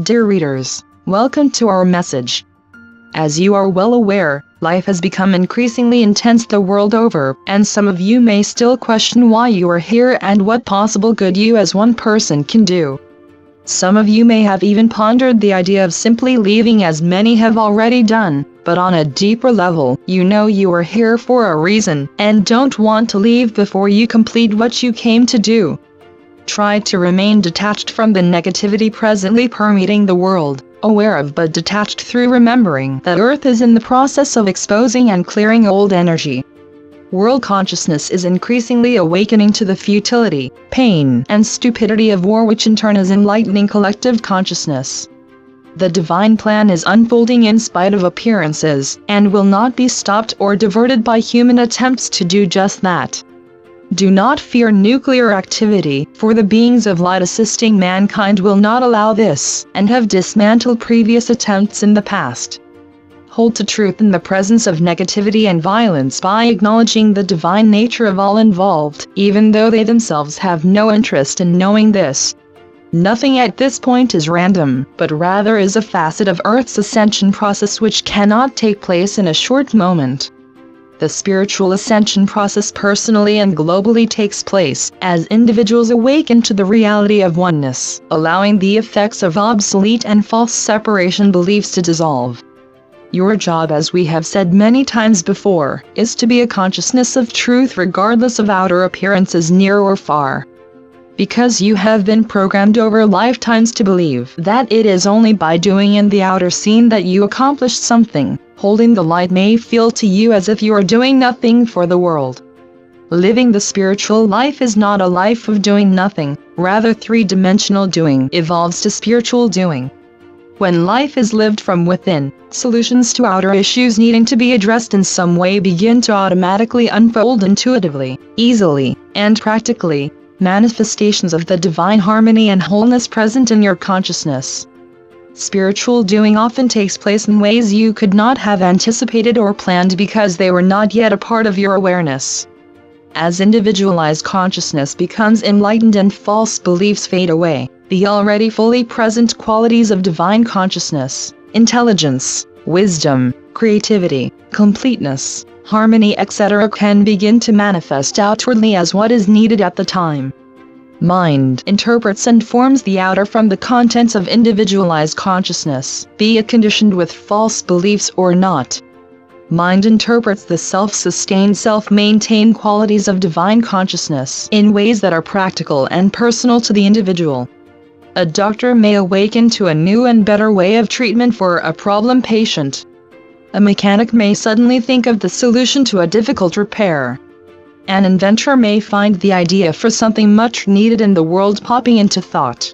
Dear readers, welcome to our message. As you are well aware, life has become increasingly intense the world over, and some of you may still question why you are here and what possible good you as one person can do. Some of you may have even pondered the idea of simply leaving, as many have already done, but on a deeper level, you know you are here for a reason, and don't want to leave before you complete what you came to do. Try to remain detached from the negativity presently permeating the world, aware of but detached through remembering that Earth is in the process of exposing and clearing old energy. World consciousness is increasingly awakening to the futility, pain, and stupidity of war, which in turn is enlightening collective consciousness. The divine plan is unfolding in spite of appearances, and will not be stopped or diverted by human attempts to do just that. Do not fear nuclear activity, for the beings of light assisting mankind will not allow this, and have dismantled previous attempts in the past. Hold to truth in the presence of negativity and violence by acknowledging the divine nature of all involved, even though they themselves have no interest in knowing this. Nothing at this point is random, but rather is a facet of Earth's ascension process which cannot take place in a short moment. The spiritual ascension process personally and globally takes place as individuals awaken to the reality of oneness, allowing the effects of obsolete and false separation beliefs to dissolve. Your job, as we have said many times before, is to be a consciousness of truth regardless of outer appearances near or far. Because you have been programmed over lifetimes to believe that it is only by doing in the outer scene that you accomplish something, holding the light may feel to you as if you are doing nothing for the world. Living the spiritual life is not a life of doing nothing, rather three-dimensional doing evolves to spiritual doing. When life is lived from within, solutions to outer issues needing to be addressed in some way begin to automatically unfold intuitively, easily, and practically. Manifestations of the divine harmony and wholeness present in your consciousness. Spiritual doing often takes place in ways you could not have anticipated or planned because they were not yet a part of your awareness. As individualized consciousness becomes enlightened and false beliefs fade away, the already fully present qualities of divine consciousness, intelligence, wisdom, creativity, completeness, harmony, etc. can begin to manifest outwardly as what is needed at the time. Mind interprets and forms the outer from the contents of individualized consciousness, be it conditioned with false beliefs or not. Mind interprets the self-sustained, self-maintained qualities of divine consciousness in ways that are practical and personal to the individual. A doctor may awaken to a new and better way of treatment for a problem patient. A mechanic may suddenly think of the solution to a difficult repair. An inventor may find the idea for something much needed in the world popping into thought.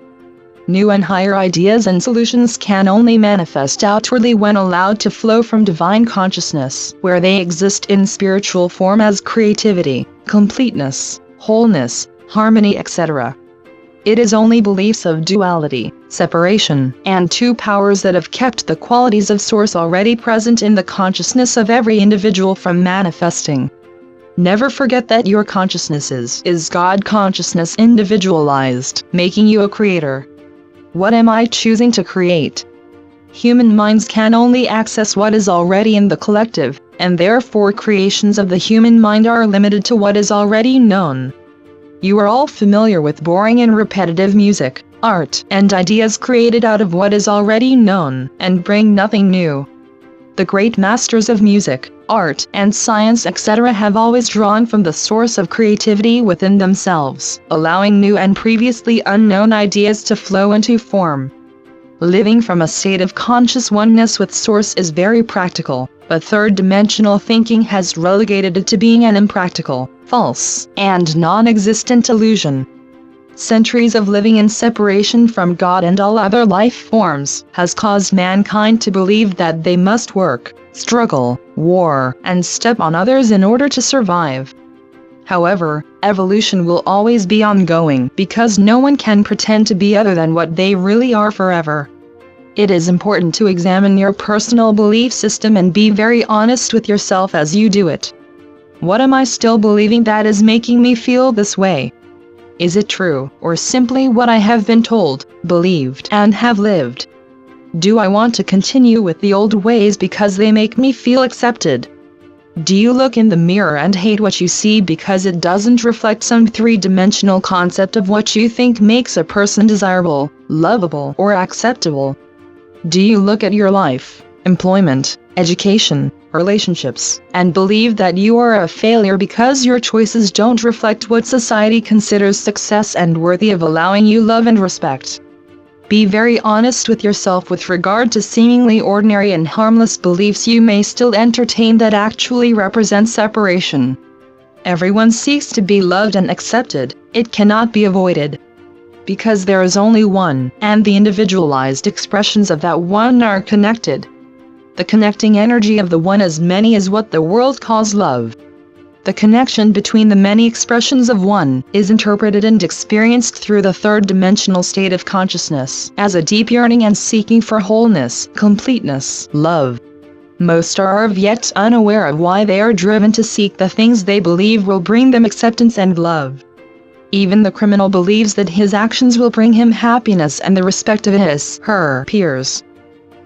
New and higher ideas and solutions can only manifest outwardly when allowed to flow from divine consciousness, where they exist in spiritual form as creativity, completeness, wholeness, harmony, etc. It is only beliefs of duality, separation, and two powers that have kept the qualities of Source already present in the consciousness of every individual from manifesting. Never forget that your consciousness is God consciousness individualized, making you a creator. What am I choosing to create? Human minds can only access what is already in the collective, and therefore creations of the human mind are limited to what is already known. You are all familiar with boring and repetitive music, art, and ideas created out of what is already known, and bring nothing new. The great masters of music, art, and science, etc. have always drawn from the source of creativity within themselves, allowing new and previously unknown ideas to flow into form. Living from a state of conscious oneness with Source is very practical, but third-dimensional thinking has relegated it to being an impractical, false, and non-existent illusion. Centuries of living in separation from God and all other life forms has caused mankind to believe that they must work, struggle, war, and step on others in order to survive. However, evolution will always be ongoing because no one can pretend to be other than what they really are forever. It is important to examine your personal belief system and be very honest with yourself as you do it. What am I still believing that is making me feel this way? Is it true, or simply what I have been told, believed, and have lived? Do I want to continue with the old ways because they make me feel accepted? Do you look in the mirror and hate what you see because it doesn't reflect some three-dimensional concept of what you think makes a person desirable, lovable, or acceptable? Do you look at your life, employment, education, relationships, and believe that you are a failure because your choices don't reflect what society considers success and worthy of allowing you love and respect? Be very honest with yourself with regard to seemingly ordinary and harmless beliefs you may still entertain that actually represent separation. Everyone seeks to be loved and accepted. It cannot be avoided. Because there is only one, and the individualized expressions of that one are connected. The connecting energy of the one as many is what the world calls love. The connection between the many expressions of one is interpreted and experienced through the third-dimensional state of consciousness as a deep yearning and seeking for wholeness, completeness, love. Most are yet unaware of why they are driven to seek the things they believe will bring them acceptance and love. Even the criminal believes that his actions will bring him happiness and the respect of his/her peers.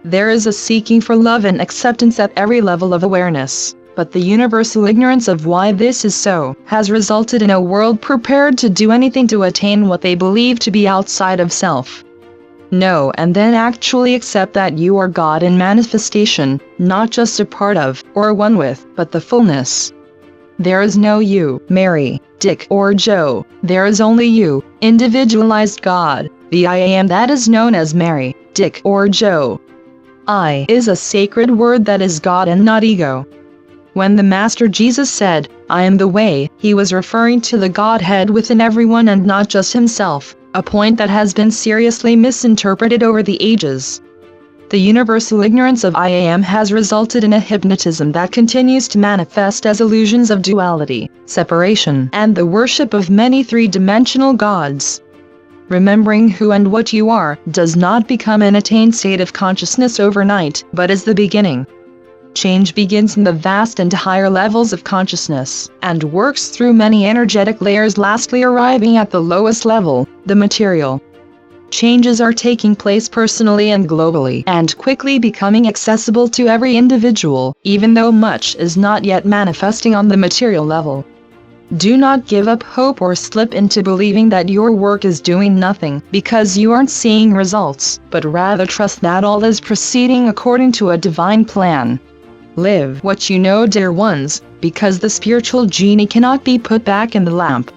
There is a seeking for love and acceptance at every level of awareness. But the universal ignorance of why this is so has resulted in a world prepared to do anything to attain what they believe to be outside of self. Know and then actually accept that you are God in manifestation, not just a part of, or one with, but the fullness. There is no you, Mary, Dick, or Joe. There is only you, individualized God, the I Am that is known as Mary, Dick, or Joe. I is a sacred word that is God and not ego. When the Master Jesus said, I am the way, he was referring to the Godhead within everyone and not just himself, a point that has been seriously misinterpreted over the ages. The universal ignorance of I Am has resulted in a hypnotism that continues to manifest as illusions of duality, separation, and the worship of many three-dimensional gods. Remembering who and what you are does not become an attained state of consciousness overnight, but is the beginning. Change begins in the vast and higher levels of consciousness, and works through many energetic layers, lastly arriving at the lowest level, the material. Changes are taking place personally and globally, and quickly becoming accessible to every individual, even though much is not yet manifesting on the material level. Do not give up hope or slip into believing that your work is doing nothing because you aren't seeing results, but rather trust that all is proceeding according to a divine plan. Live what you know, dear ones, because the spiritual genie cannot be put back in the lamp.